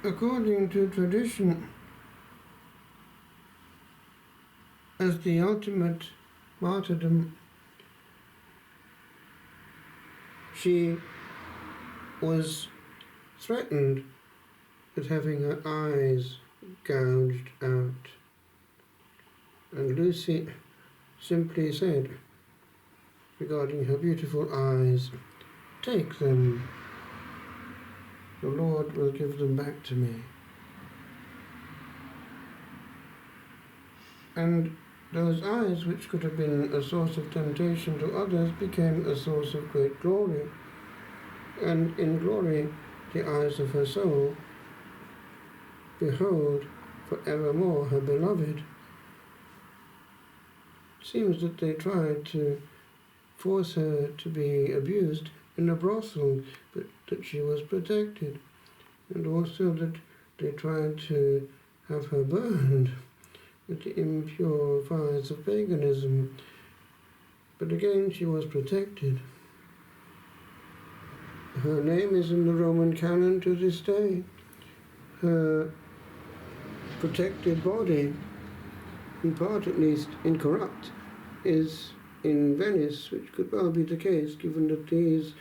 according to tradition, as the ultimate martyrdom, she was threatened with having her eyes gouged out. And Lucy simply said, regarding her beautiful eyes, "Take them. The Lord will give them back to me." And those eyes, which could have been a source of temptation to others, became a source of great glory. And in glory, the eyes of her soul behold forevermore her beloved. It seems that they tried to force her to be abused in a brothel, but that she was protected, and also that they tried to have her burned with the impure fires of paganism, but again she was protected. Her name is in the Roman canon to this day. Her protected body, in part at least incorrupt, is in Venice, which could well be the case, given that these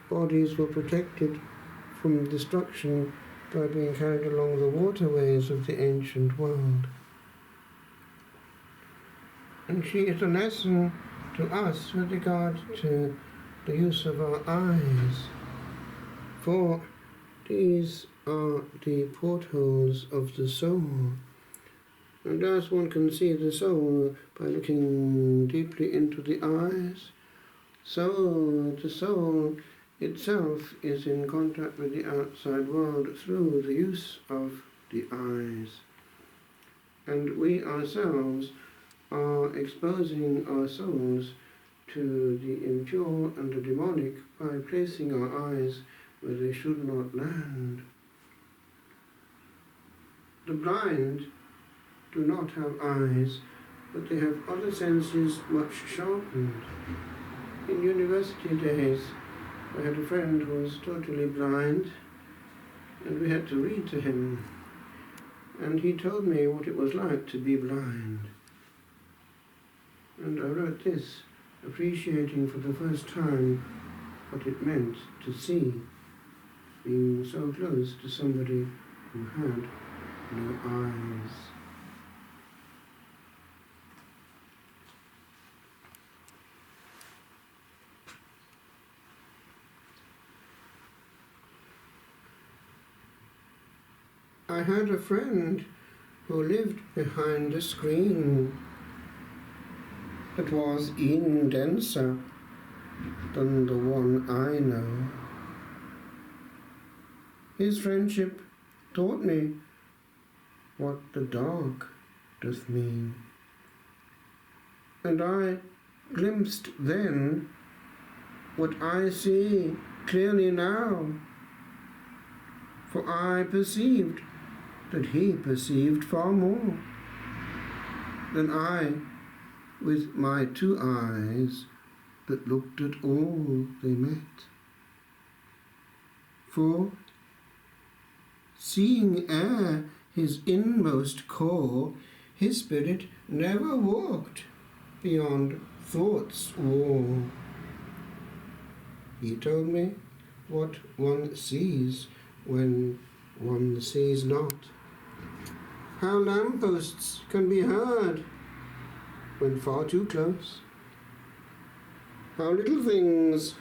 bodies were protected from destruction by being carried along the waterways of the ancient world. And she is a lesson to us with regard to the use of our eyes, for these are the portholes of the soul. And as one can see the soul by looking deeply into the eyes, so the soul itself is in contact with the outside world through the use of the eyes. And we ourselves are exposing our souls to the impure and the demonic by placing our eyes where they should not land. The blind do not have eyes, but they have other senses much sharpened. In university days, I had a friend who was totally blind, and we had to read to him, and he told me what it was like to be blind. And I wrote this, appreciating for the first time what it meant to see, being so close to somebody who had no eyes. I had a friend who lived behind a screen that was even denser than the one I know. His friendship taught me what the dark doth mean, and I glimpsed then what I see clearly now, for I perceived that he perceived far more than I with my two eyes that looked at all they met. For, seeing ere his inmost core, his spirit never walked beyond thought's wall. He told me what one sees when one sees not, how lampposts can be heard when far too close, how little things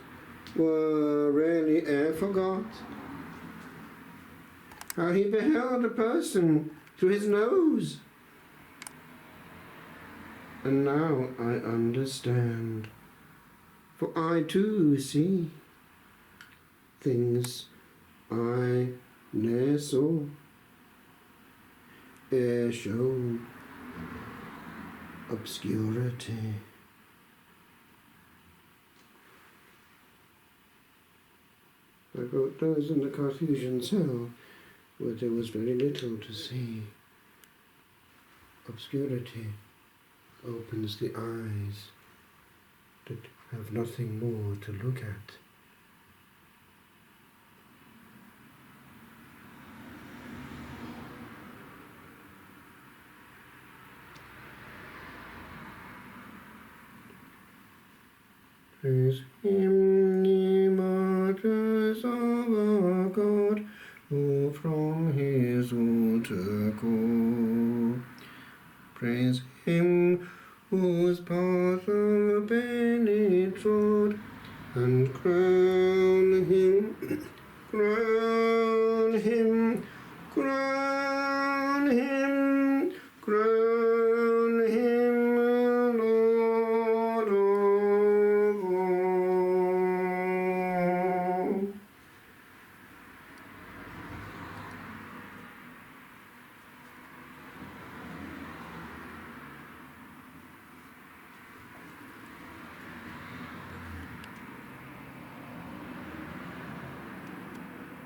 were rarely e'er forgot, how he beheld a person through his nose. And now I understand, for I too see things I ne'er saw, ere shown obscurity. I wrote those in the Carthusian cell, where there was very little to see. Obscurity opens the eyes that have nothing more to look at. Praise him, ye martyrs of our God, who from his altar call. Praise him, whose path the Bennett trod, and crown him, crown